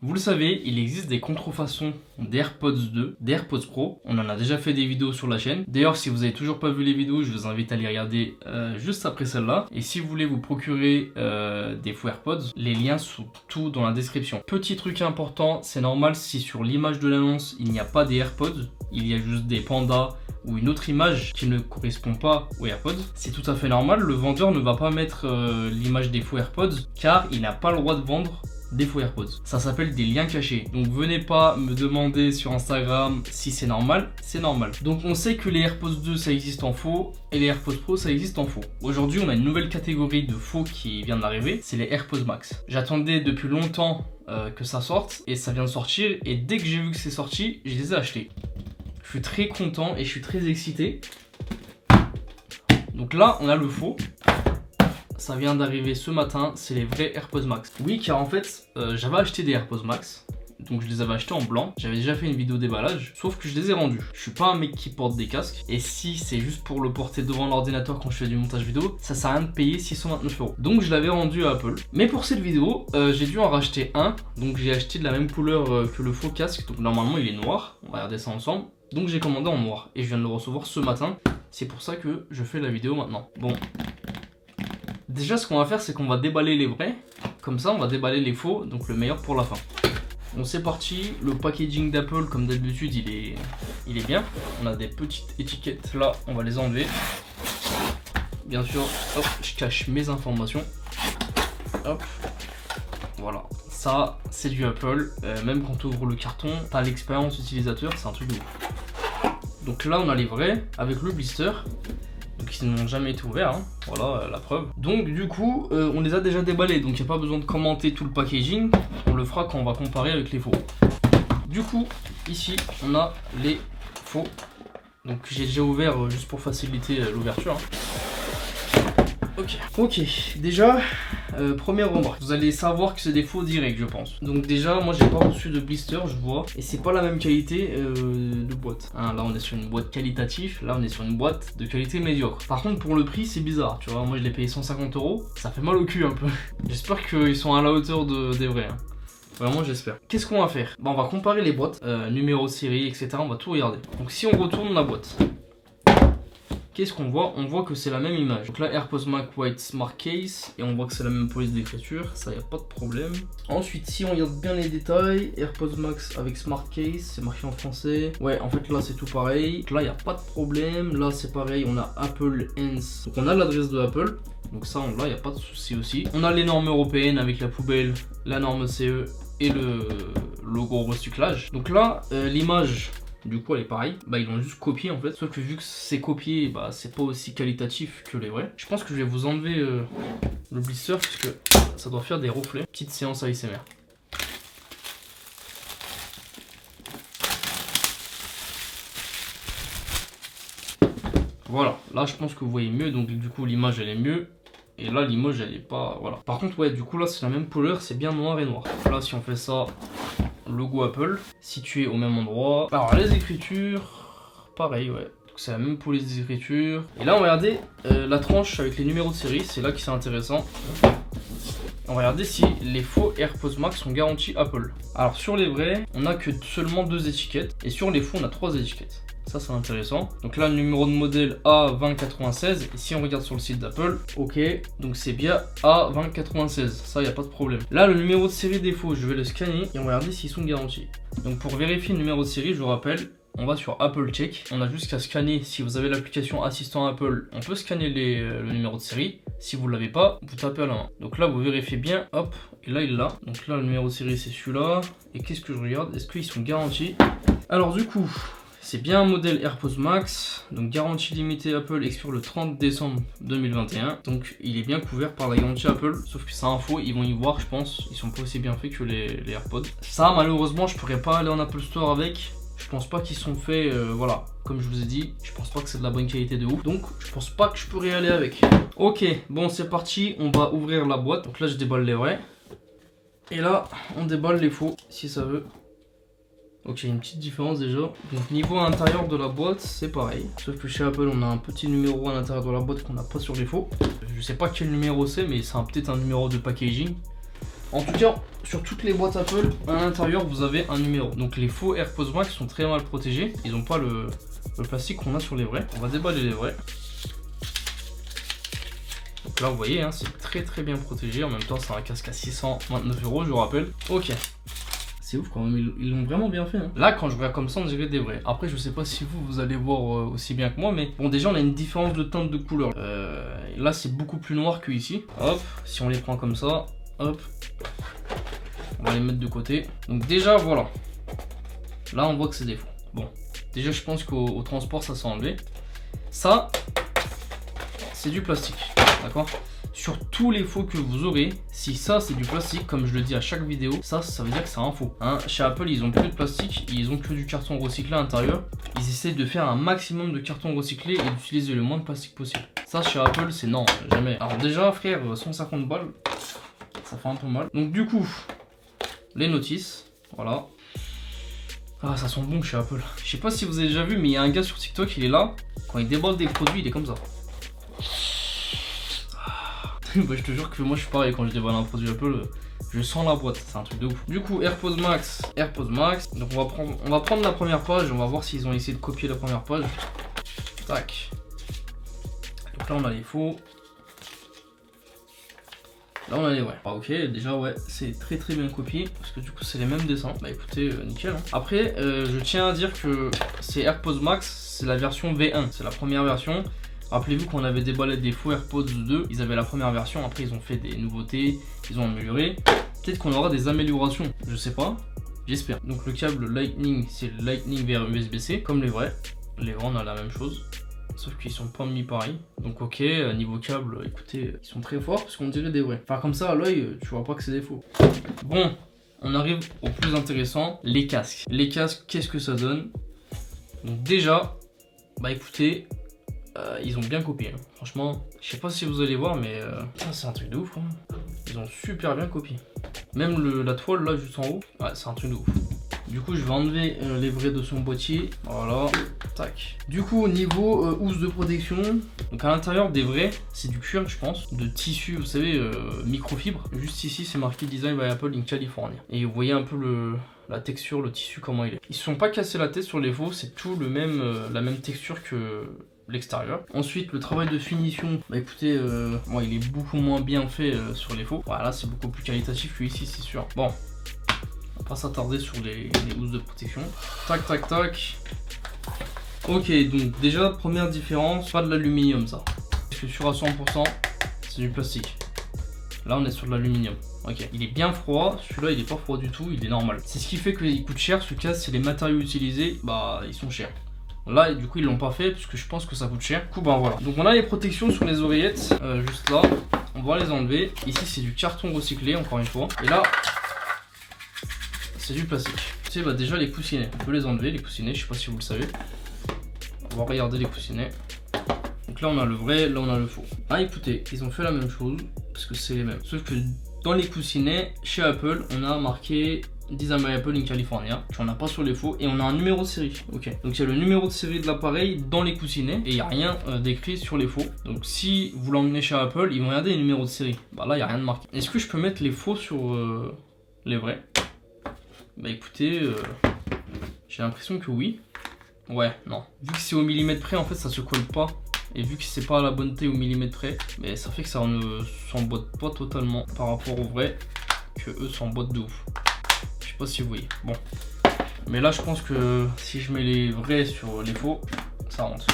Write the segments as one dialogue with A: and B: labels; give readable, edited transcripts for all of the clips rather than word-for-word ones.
A: Vous le savez, il existe des contrefaçons d'AirPods 2, d'AirPods Pro. On en a déjà fait des vidéos sur la chaîne. D'ailleurs, si vous n'avez toujours pas vu les vidéos, je vous invite à les regarder juste après celle-là. Et si vous voulez vous procurer des faux AirPods, les liens sont tout dans la description. Petit truc important, c'est normal si sur l'image de l'annonce, il n'y a pas des AirPods, il y a juste des pandas ou une autre image qui ne correspond pas aux AirPods, c'est tout à fait normal. Le vendeur ne va pas mettre l'image des faux AirPods car il n'a pas le droit de vendre des faux AirPods. Ça s'appelle des liens cachés. Donc venez pas me demander sur Instagram si c'est normal, c'est normal. Donc on sait que les AirPods 2 ça existe en faux et les AirPods Pro ça existe en faux. Aujourd'hui on a une nouvelle catégorie de faux qui vient d'arriver, c'est les AirPods Max. J'attendais depuis longtemps que ça sorte et ça vient de sortir et dès que j'ai vu que c'est sorti, je les ai achetés. Je suis très content et je suis très excité. Donc là, on a le faux. Ça vient d'arriver ce matin, c'est les vrais AirPods Max. Oui, car en fait, j'avais acheté des AirPods Max. Donc je les avais achetés en blanc. J'avais déjà fait une vidéo déballage, sauf que je les ai rendus. Je suis pas un mec qui porte des casques. Et si c'est juste pour le porter devant l'ordinateur quand je fais du montage vidéo, ça sert à rien de payer 629 €. Donc je l'avais rendu à Apple. Mais pour cette vidéo, j'ai dû en racheter un. Donc j'ai acheté de la même couleur que le faux casque. Donc normalement il est noir. On va regarder ça ensemble. Donc j'ai commandé en noir et je viens de le recevoir ce matin. C'est pour ça que je fais la vidéo maintenant. Bon. Déjà ce qu'on va faire c'est qu'on va déballer les vrais. Comme ça on va déballer les faux. Donc le meilleur pour la fin. Bon c'est parti. Le packaging d'Apple comme d'habitude il est bien. On a des petites étiquettes là. On va les enlever. Bien sûr hop, je cache mes informations. Hop. Voilà. Ça, c'est du Apple. Même quand tu ouvres le carton, tu as l'expérience utilisateur, c'est un truc de ouf. Donc là, on a les vrais avec le blister. Donc ils n'ont jamais été ouverts. Hein. Voilà la preuve. Donc du coup, on les a déjà déballés. Donc il n'y a pas besoin de commenter tout le packaging. On le fera quand on va comparer avec les faux. Du coup, ici, on a les faux. Donc j'ai déjà ouvert juste pour faciliter l'ouverture. Hein. Ok, déjà, première remarque, vous allez savoir que c'est des faux directs je pense. Donc déjà, moi j'ai pas reçu de blister, je vois, et c'est pas la même qualité de boîte. Hein, là on est sur une boîte qualitative, là on est sur une boîte de qualité médiocre. Par contre pour le prix c'est bizarre, tu vois, moi je l'ai payé 150 €, ça fait mal au cul un peu. J'espère qu'ils sont à la hauteur des vrais. Hein. Vraiment j'espère. Qu'est-ce qu'on va faire? Bah, on va comparer les boîtes, numéro de série, etc. On va tout regarder. Donc si on retourne la boîte. Qu'est-ce qu'on voit? On voit que c'est la même image. Donc là, AirPods Max White Smart Case. Et on voit que c'est la même police d'écriture. Ça, y a pas de problème. Ensuite, si on regarde bien les détails, AirPods Max avec Smart Case, c'est marqué en français. Ouais, en fait, là, c'est tout pareil. Donc là, il n'y a pas de problème. Là, c'est pareil. On a Apple Hands. Donc on a l'adresse de Apple. Donc ça, là, il n'y a pas de souci aussi. On a les normes européennes avec la poubelle, la norme CE et le logo recyclage. Donc là, l'image... Du coup elle est pareille, bah ils l'ont juste copié en fait, sauf que vu que c'est copié, bah c'est pas aussi qualitatif que les vrais. Je pense que je vais vous enlever le blister parce que ça doit faire des reflets. Petite séance ASMR. Voilà, là je pense que vous voyez mieux, donc du coup l'image elle est mieux. Et là l'image elle est pas, voilà. Par contre ouais, du coup là c'est la même couleur, c'est bien noir et noir. Là si on fait ça... Logo Apple, situé au même endroit. Alors les écritures, pareil ouais. C'est la même police des écritures. Et là on va regarder la tranche avec les numéros de série, c'est là que c'est intéressant. On va regarder si les faux AirPods Max sont garantis Apple. Alors sur les vrais, on a que seulement 2 étiquettes. Et sur les faux, on a 3 étiquettes. Ça c'est intéressant. Donc là le numéro de modèle A2096. Et si on regarde sur le site d'Apple, ok, donc c'est bien A2096. Ça il n'y a pas de problème. Là le numéro de série des faux, je vais le scanner et on va regarder s'ils sont garantis. Donc pour vérifier le numéro de série, je vous rappelle, on va sur Apple Check. On a juste qu'à scanner. Si vous avez l'application assistant Apple, on peut scanner le numéro de série. Si vous ne l'avez pas, vous tapez à la main. Donc là vous vérifiez bien, hop, et là il l'a. Donc là le numéro de série c'est celui-là. Et qu'est-ce que je regarde? Est-ce qu'ils sont garantis? Alors du coup, c'est bien un modèle AirPods Max, donc garantie limitée Apple expire le 30 décembre 2021. Donc il est bien couvert par la garantie Apple, sauf que c'est un faux, ils vont y voir je pense, ils sont pas aussi bien faits que les AirPods. Ça malheureusement je pourrais pas aller en Apple Store avec, je pense pas qu'ils sont faits, voilà, comme je vous ai dit, je pense pas que c'est de la bonne qualité de ouf, donc je pense pas que je pourrais y aller avec. Ok, bon c'est parti, on va ouvrir la boîte, donc là je déballe les vrais, et là on déballe les faux, si ça veut. Ok, il y a une petite différence déjà. Donc niveau intérieur de la boîte, c'est pareil. Sauf que chez Apple, on a un petit numéro à l'intérieur de la boîte qu'on n'a pas sur les faux. Je sais pas quel numéro c'est, mais c'est peut-être un numéro de packaging. En tout cas, sur toutes les boîtes Apple, à l'intérieur, vous avez un numéro. Donc les faux AirPods Max sont très mal protégés. Ils n'ont pas le plastique qu'on a sur les vrais. On va déballer les vrais. Donc là, vous voyez, hein, c'est très bien protégé. En même temps, c'est un casque à 629 €, je vous rappelle. Ok. C'est ouf quand même, ils l'ont vraiment bien fait. Hein. Là, quand je regarde comme ça, on dirait des vrais. Après, je sais pas si vous allez voir aussi bien que moi, mais bon, déjà, on a une différence de teinte de couleur. Là, c'est beaucoup plus noir que ici. Hop, si on les prend comme ça, hop, on va les mettre de côté. Donc déjà, voilà. Là, on voit que c'est des faux. Bon, déjà, je pense qu'au transport, ça s'est enlevé. Ça, c'est du plastique, d'accord? Sur tous les faux que vous aurez, si ça c'est du plastique, comme je le dis à chaque vidéo, ça veut dire que c'est un faux. Hein, chez Apple, ils ont plus de plastique, ils ont que du carton recyclé à l'intérieur. Ils essaient de faire un maximum de carton recyclé et d'utiliser le moins de plastique possible. Ça, chez Apple, c'est non, jamais. Alors déjà, frère, 150 balles, ça fait un peu mal. Donc du coup, les notices, voilà. Ah, ça sent bon chez Apple. Je sais pas si vous avez déjà vu, mais il y a un gars sur TikTok, il est là. Quand il déballe des produits, il est comme ça. Bah, je te jure que moi je suis pareil quand je déballe un produit Apple, je sens la boîte, c'est un truc de ouf. Du coup, AirPods Max. Donc on va prendre la première page, on va voir s'ils ont essayé de copier la première page. Tac. Donc là on a les faux. Là on a les vrais. Ah, ok, déjà ouais, c'est très bien copié parce que du coup c'est les mêmes dessins. Bah écoutez, nickel. Hein. Après, je tiens à dire que ces AirPods Max, c'est la version V1, c'est la première version. Rappelez-vous qu'on avait déballé des faux AirPods 2, ils avaient la première version, après ils ont fait des nouveautés, ils ont amélioré. Peut-être qu'on aura des améliorations, je sais pas, j'espère. Donc le câble Lightning, c'est le Lightning vers USB-C, comme les vrais. Les vrais on a la même chose, sauf qu'ils sont pas mis pareil. Donc ok, niveau câble, écoutez, ils sont très forts parce qu'on dirait des vrais. Enfin comme ça à l'œil, tu vois pas que c'est des faux. Bon, on arrive au plus intéressant, les casques. Les casques, qu'est-ce que ça donne? Donc déjà, bah écoutez, ils ont bien copié, hein. Franchement, je sais pas si vous allez voir, mais c'est un truc de ouf. Hein. Ils ont super bien copié. Même la toile là juste en haut, ouais, c'est un truc de ouf. Du coup, je vais enlever les vrais de son boîtier. Voilà, tac. Du coup, au niveau housse de protection, donc à l'intérieur des vrais, c'est du cuir, je pense, de tissu, vous savez, microfibre. Juste ici, c'est marqué Design by Apple in California. Et vous voyez un peu la texture, le tissu, comment il est. Ils se sont pas cassés la tête sur les faux, c'est tout la même texture que l'extérieur. Ensuite, le travail de finition, bah écoutez, ouais, il est beaucoup moins bien fait sur les faux. Voilà, c'est beaucoup plus qualitatif que ici, c'est sûr. Bon, on va pas s'attarder sur les housses de protection. Tac, tac, tac. Ok, donc déjà, première différence, pas de l'aluminium ça. Parce que sûr à 100%, c'est du plastique. Là, on est sur de l'aluminium. Ok, il est bien froid, celui-là il est pas froid du tout, il est normal. C'est ce qui fait qu'il coûte cher, ce casque, c'est les matériaux utilisés, bah ils sont chers. Là, du coup, ils l'ont pas fait parce que je pense que ça coûte cher. Du coup, ben voilà. Donc, on a les protections sur les oreillettes, juste là. On va les enlever. Ici, c'est du carton recyclé, encore une fois. Et là, c'est du plastique. Tu sais, bah déjà, les coussinets. On peut les enlever, les coussinets. Je sais pas si vous le savez. On va regarder les coussinets. Donc là, on a le vrai, là, on a le faux. Ah, écoutez, ils ont fait la même chose parce que c'est les mêmes. Sauf que dans les coussinets, chez Apple, on a marqué Design by Apple in California, on n'a pas sur les faux, et on a un numéro de série. Ok, donc il y a le numéro de série de l'appareil dans les coussinets et il n'y a rien d'écrit sur les faux. Donc si vous l'emmenez chez Apple, ils vont regarder les numéros de série. Bah là, il n'y a rien de marqué. Est-ce que je peux mettre les faux sur les vrais? Bah écoutez, j'ai l'impression que oui. Ouais, non. Vu que c'est au millimètre près, en fait, ça se colle pas. Et vu que c'est pas à la bonne taille au millimètre près, mais ça fait que ça ne s'emboîte pas totalement par rapport aux vrais, que eux s'emboîtent de ouf. Je sais pas si vous voyez. Bon. Mais là, je pense que si je mets les vrais sur les faux, ça rentre.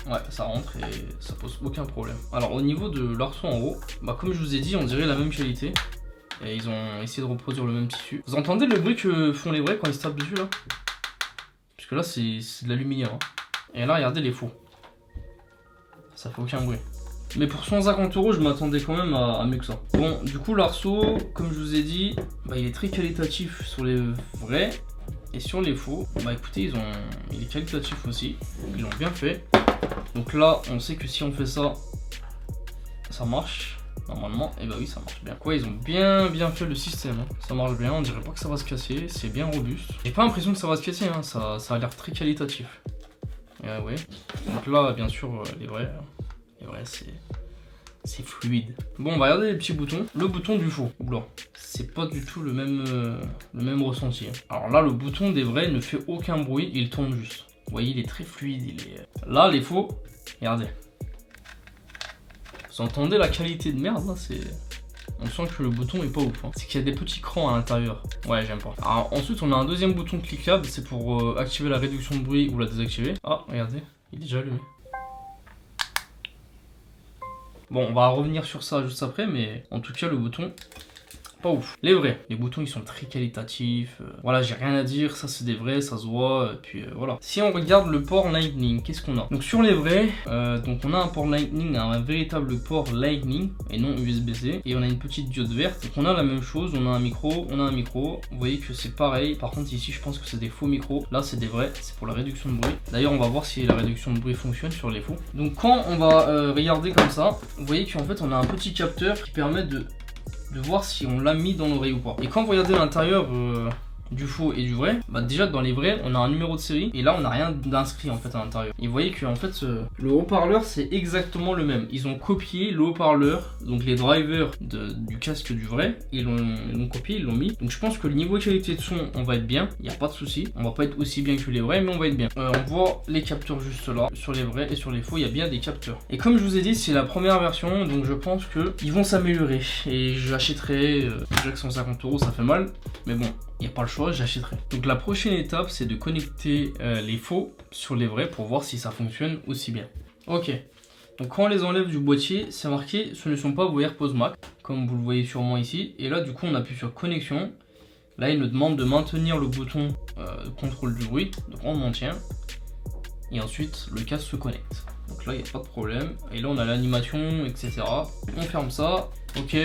A: Ouais, ça rentre et ça pose aucun problème. Alors, au niveau de l'arceau en haut, bah, comme je vous ai dit, on dirait la même qualité. Et ils ont essayé de reproduire le même tissu. Vous entendez le bruit que font les vrais quand ils se tapent dessus là? Parce que là, c'est de l'aluminium. Hein. Et là, regardez les faux. Ça fait aucun bruit. Mais pour 150 €, je m'attendais quand même à mieux que ça. Bon, du coup, l'arceau, comme je vous ai dit, bah, il est très qualitatif sur les vrais. Et sur les faux, bah écoutez, il est qualitatif aussi. Ils l'ont bien fait. Donc là, on sait que si on fait ça, ça marche. Normalement, et bah oui, ça marche bien. Quoi, ils ont bien fait le système. Hein. Ça marche bien, on dirait pas que ça va se casser. C'est bien robuste. J'ai pas l'impression que ça va se casser, hein. Ça a l'air très qualitatif. Ouais. Donc là, bien sûr, les vrais, c'est fluide. Bon, on va regarder les petits boutons. Le bouton du faux, oula, c'est pas du tout le même ressenti. Alors là, le bouton des vrais ne fait aucun bruit, il tourne juste. Vous voyez, il est très fluide. Là, les faux, regardez. Vous entendez la qualité de merde là, c'est... On sent que le bouton est pas ouf. Hein. C'est qu'il y a des petits crans à l'intérieur. Ouais, j'aime pas. Alors ensuite, on a un deuxième bouton cliquable, c'est pour activer la réduction de bruit ou la désactiver. Ah, regardez, il est déjà allumé. Bon, on va revenir sur ça juste après, mais en tout cas, le bouton, pas ouf. Les vrais, les boutons, ils sont très qualitatifs. Voilà, j'ai rien à dire, ça c'est des vrais, ça se voit, puis voilà. Si on regarde le port Lightning, qu'est-ce qu'on a? Donc sur les vrais, donc on a un port Lightning, un véritable port Lightning, et non USB-C, et on a une petite diode verte. Donc on a la même chose, on a un micro, Vous voyez que c'est pareil. Par contre ici, je pense que c'est des faux micros. Là, c'est des vrais, c'est pour la réduction de bruit. D'ailleurs, on va voir si la réduction de bruit fonctionne sur les faux. Donc quand on va regarder comme ça, vous voyez qu'en fait, on a un petit capteur qui permet de voir si on l'a mis dans l'oreille ou pas. Et quand vous regardez l'intérieur du faux et du vrai, bah déjà dans les vrais on a un numéro de série et là on n'a rien d'inscrit en fait à l'intérieur. Et vous voyez que en fait le haut-parleur c'est exactement le même. Ils ont copié le haut-parleur, donc les drivers du casque du vrai, ils l'ont copié, ils l'ont mis. Donc je pense que le niveau de qualité de son on va être bien, il n'y a pas de souci. On va pas être aussi bien que les vrais mais on va être bien. On voit les capteurs juste là, sur les vrais et sur les faux il y a bien des capteurs. Et comme je vous ai dit c'est la première version donc je pense que ils vont s'améliorer. Et j'achèterai déjà que 150 €, ça fait mal, mais bon, il n'y a pas le choix, j'achèterai. Donc la prochaine étape c'est de connecter les faux sur les vrais pour voir si ça fonctionne aussi bien. Ok, donc quand on les enlève du boîtier, c'est marqué ce ne sont pas vos AirPods Max, comme vous le voyez sûrement ici. Et là du coup on appuie sur connexion. Là il nous demande de maintenir le bouton contrôle du bruit, donc on maintient. Et ensuite le casque se connecte. Donc là il n'y a pas de problème. Et là on a l'animation, etc. On ferme ça. Ok.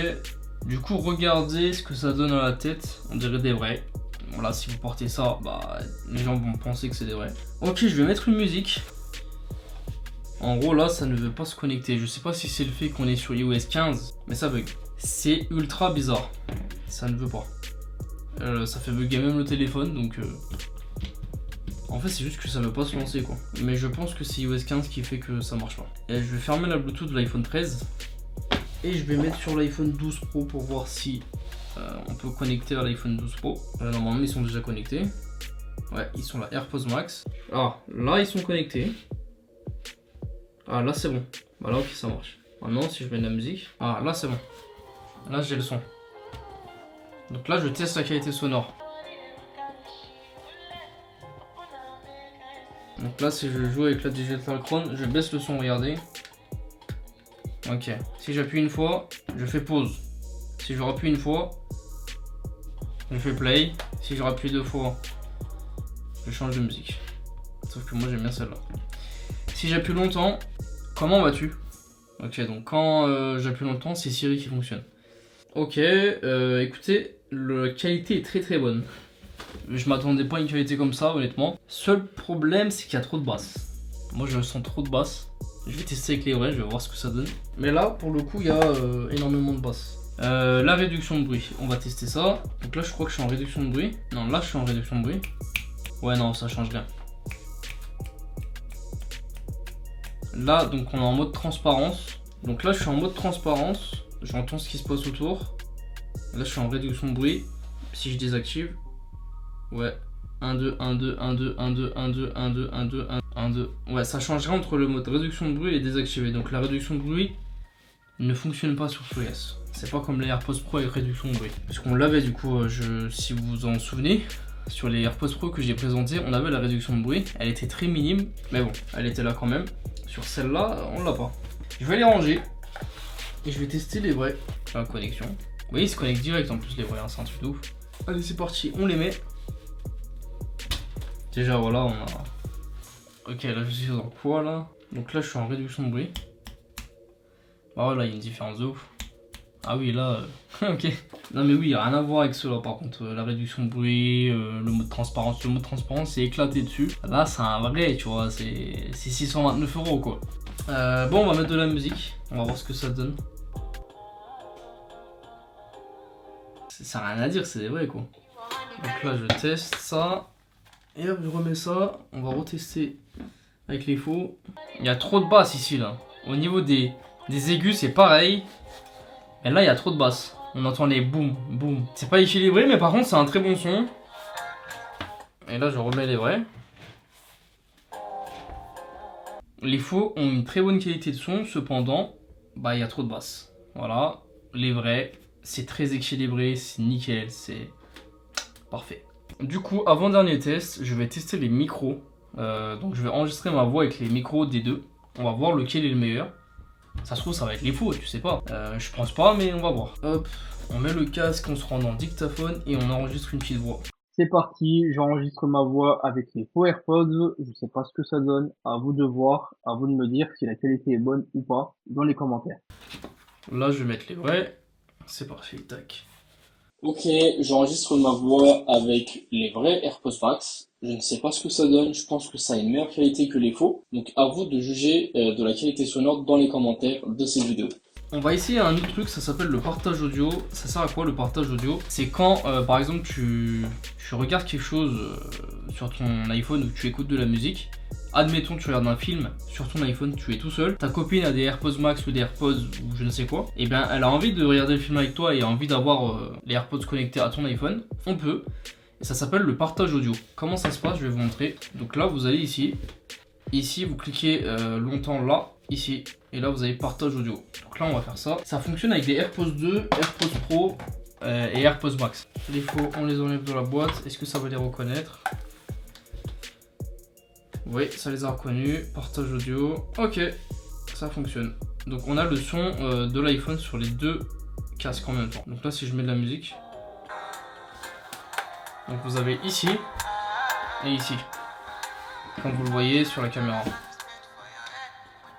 A: Du coup, regardez ce que ça donne à la tête, on dirait des vrais. Voilà, si vous portez ça, bah, les gens vont penser que c'est des vrais. Ok, je vais mettre une musique. En gros, là, ça ne veut pas se connecter. Je sais pas si c'est le fait qu'on est sur iOS 15, mais ça bug. C'est ultra bizarre. Ça ne veut pas. Ça fait bugger même le téléphone, donc... En fait, c'est juste que ça veut pas se lancer, quoi. Mais je pense que c'est iOS 15 qui fait que ça marche pas. Et je vais fermer la Bluetooth de l'iPhone 13. Et je vais mettre sur l'iPhone 12 Pro pour voir si on peut connecter à l'iPhone 12 Pro. Normalement ils sont déjà connectés. Ouais, ils sont là, AirPods Max. Ah, là ils sont connectés. Ah, là c'est bon. Bah là ok, ça marche. Maintenant si je mets de la musique. Ah, là c'est bon. Là j'ai le son. Donc là je teste la qualité sonore. Donc là si je joue avec la Digital Crown, je baisse le son, regardez. Ok, si j'appuie une fois, je fais pause. Si je rappuie une fois, je fais play. Si je rappuie deux fois, je change de musique. Sauf que moi j'aime bien celle-là. Si j'appuie longtemps, comment vas-tu? Ok, donc quand j'appuie longtemps, c'est Siri qui fonctionne. Ok, écoutez, la qualité est très très bonne. Je m'attendais pas à une qualité comme ça, honnêtement. Seul problème, c'est qu'il y a trop de basses. Moi je sens trop de basses. Je vais tester avec les vrais, je vais voir ce que ça donne. Mais là, pour le coup, il y a énormément de basses. La réduction de bruit, on va tester ça. Donc là, je crois que je suis en réduction de bruit. Non, là, je suis en réduction de bruit. Ouais, non, ça change rien. Là, donc, on est en mode transparence. Donc là, je suis en mode transparence. J'entends ce qui se passe autour. Là, je suis en réduction de bruit. Si je désactive. Ouais. 1, 2, 1, 2, 1, 2, 1, 2, 1, 2, 1, 2, 1, 2, 1, 2. Ouais, ça changerait entre le mode réduction de bruit et désactivé. Donc la réduction de bruit ne fonctionne pas sur iOS. C'est pas comme les AirPods Pro avec réduction de bruit. Parce qu'on l'avait du coup, si vous vous en souvenez, sur les AirPods Pro que j'ai présenté, on avait la réduction de bruit. Elle était très minime, mais bon, elle était là quand même. Sur celle-là, on l'a pas. Je vais les ranger et je vais tester les vrais. La connexion. Vous voyez, ils se connectent direct en plus les vrais, hein, c'est un truc de ouf. Allez, c'est parti, on les met. Déjà voilà, on a... Ok, là je suis dans quoi là? Donc là je suis en réduction de bruit. Bah voilà, il y a une différence de ouf. Ah oui là, ok. Non mais oui, il n'y a rien à voir avec cela par contre. La réduction de bruit, le mode transparence. Le mode transparence c'est éclaté dessus. Là c'est un vrai, tu vois, c'est 629 € quoi. Bon, on va mettre de la musique. On va voir ce que ça donne. Ça n'a rien à dire, c'est des vrais quoi. Donc là je teste ça. Et hop, je remets ça, on va retester avec les faux. Il y a trop de basses ici là. Au niveau des Des aigus, c'est pareil. Mais là, il y a trop de basses. On entend les boum, boum. C'est pas équilibré, mais par contre, c'est un très bon son. Et là, je remets les vrais. Les faux ont une très bonne qualité de son, cependant, bah, il y a trop de basses. Voilà, les vrais, c'est très équilibré, c'est nickel, c'est parfait. Du coup, avant-dernier test, je vais tester les micros. Donc, je vais enregistrer ma voix avec les micros des deux. On va voir lequel est le meilleur. Ça se trouve, ça va être les faux, tu sais pas. Je pense pas, mais on va voir. Hop, on met le casque, on se rend dans le dictaphone et on enregistre une petite voix.
B: C'est parti, j'enregistre ma voix avec les faux AirPods. Je sais pas ce que ça donne. À vous de voir, à vous de me dire si la qualité est bonne ou pas dans les commentaires.
A: Là, je vais mettre les vrais. C'est parti, tac. Ok, j'enregistre ma voix avec les vrais AirPods Max. Je ne sais pas ce que ça donne, je pense que ça a une meilleure qualité que les faux. Donc à vous de juger de la qualité sonore dans les commentaires de cette vidéo. On va essayer un autre truc, ça s'appelle le partage audio. Ça sert à quoi le partage audio? C'est quand par exemple tu regardes quelque chose sur ton iPhone ou que tu écoutes de la musique. Admettons tu regardes un film sur ton iPhone, tu es tout seul, ta copine a des AirPods Max ou des AirPods ou je ne sais quoi, et bien elle a envie de regarder le film avec toi et a envie d'avoir les AirPods connectés à ton iPhone, on peut. Et ça s'appelle le partage audio. Comment ça se passe? Je vais vous montrer. Donc là vous allez ici, vous cliquez longtemps là, ici, et là vous avez partage audio. Donc là on va faire ça. Ça fonctionne avec des AirPods 2, AirPods Pro et AirPods Max. Les faux, on les enlève de la boîte. Est-ce que ça va les reconnaître? Oui, ça les a reconnus. Partage audio. Ok, ça fonctionne. Donc on a le son de l'iPhone sur les deux casques en même temps. Donc là si je mets de la musique. Donc vous avez ici et ici. Comme vous le voyez sur la caméra.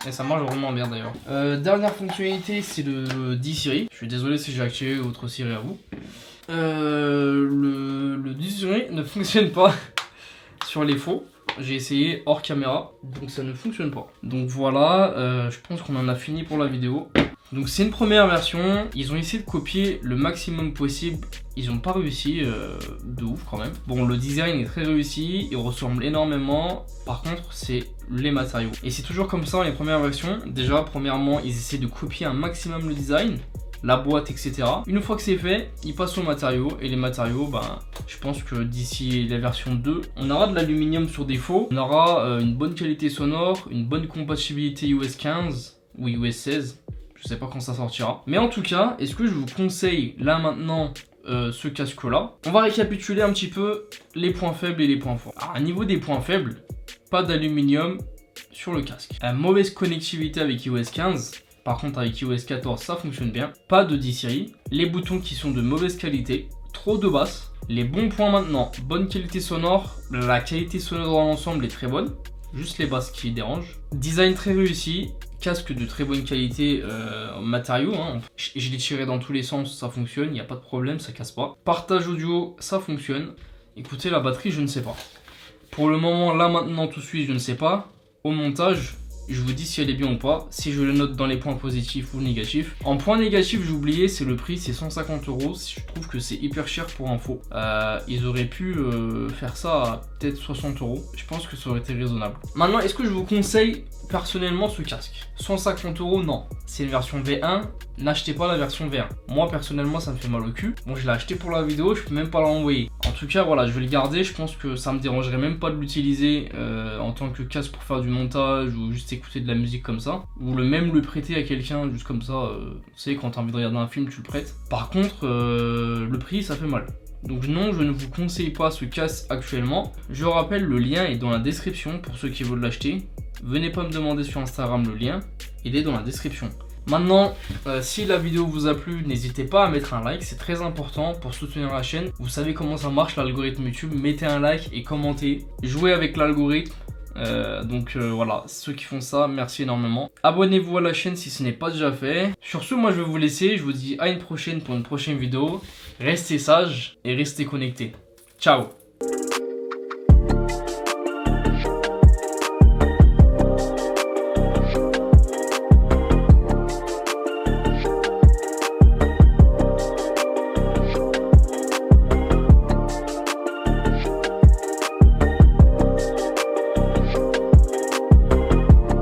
A: Et ça marche vraiment bien d'ailleurs. Dernière fonctionnalité, c'est le D-Siri. Je suis désolé si j'ai activé votre Siri à vous. Le D-Siri ne fonctionne pas sur les faux. J'ai essayé hors caméra, donc ça ne fonctionne pas. Donc voilà, je pense qu'on en a fini pour la vidéo. Donc c'est une première version, ils ont essayé de copier le maximum possible, ils n'ont pas réussi, de ouf quand même. Bon, le design est très réussi, il ressemble énormément, par contre c'est les matériaux. Et c'est toujours comme ça dans les premières versions. Déjà, premièrement, ils essaient de copier un maximum le design, la boîte, etc. Une fois que c'est fait, ils passent aux matériaux, et les matériaux, ben, je pense que d'ici la version 2, on aura de l'aluminium sur défaut, on aura une bonne qualité sonore, une bonne compatibilité iOS 15 ou iOS 16. Je sais pas quand ça sortira. Mais en tout cas, est-ce que je vous conseille là maintenant ce casque là? On va récapituler un petit peu les points faibles et les points forts. Alors, au niveau des points faibles, pas d'aluminium sur le casque. Mauvaise connectivité avec iOS 15. Par contre avec iOS 14 ça fonctionne bien. Pas de D-Siri. Les boutons qui sont de mauvaise qualité. Trop de basses. Les bons points maintenant, bonne qualité sonore. La qualité sonore dans l'ensemble est très bonne. Juste les basses qui dérangent. Design très réussi. Casque de très bonne qualité en matériaux, hein. Je l'ai tiré dans tous les sens, ça fonctionne, il n'y a pas de problème, ça casse pas. Partage audio, ça fonctionne. Écoutez, la batterie, je ne sais pas. Pour le moment, là maintenant, tout de suite, je ne sais pas. Au montage, je vous dis si elle est bien ou pas, si je le note dans les points positifs ou négatifs. En point négatif, j'ai oublié, c'est le prix, c'est 150 €. Je trouve que c'est hyper cher pour un faux. Ils auraient pu faire ça à peut-être 60 €. Je pense que ça aurait été raisonnable. Maintenant, est-ce que je vous conseille personnellement ce casque? 150 €, non. C'est une version V1, n'achetez pas la version V1. Moi personnellement ça me fait mal au cul. Bon, je l'ai acheté pour la vidéo, je peux même pas l'envoyer. En tout cas voilà, je vais le garder, je pense que ça me dérangerait même pas de l'utiliser en tant que casque pour faire du montage ou juste écouter de la musique comme ça. Ou même le prêter à quelqu'un juste comme ça, tu sais, quand t'as envie de regarder un film tu le prêtes. Par contre le prix ça fait mal. Donc non, je ne vous conseille pas ce casque actuellement. Je rappelle, le lien est dans la description pour ceux qui veulent l'acheter. Venez pas me demander sur Instagram le lien, il est dans la description. Maintenant, si la vidéo vous a plu, n'hésitez pas à mettre un like, c'est très important pour soutenir la chaîne. Vous savez comment ça marche l'algorithme YouTube, mettez un like et commentez. Jouez avec l'algorithme. Voilà, ceux qui font ça, merci énormément. Abonnez-vous à la chaîne si ce n'est pas déjà fait. Sur ce, moi je vais vous laisser, je vous dis à une prochaine pour une prochaine vidéo. Restez sages et restez connectés. Ciao!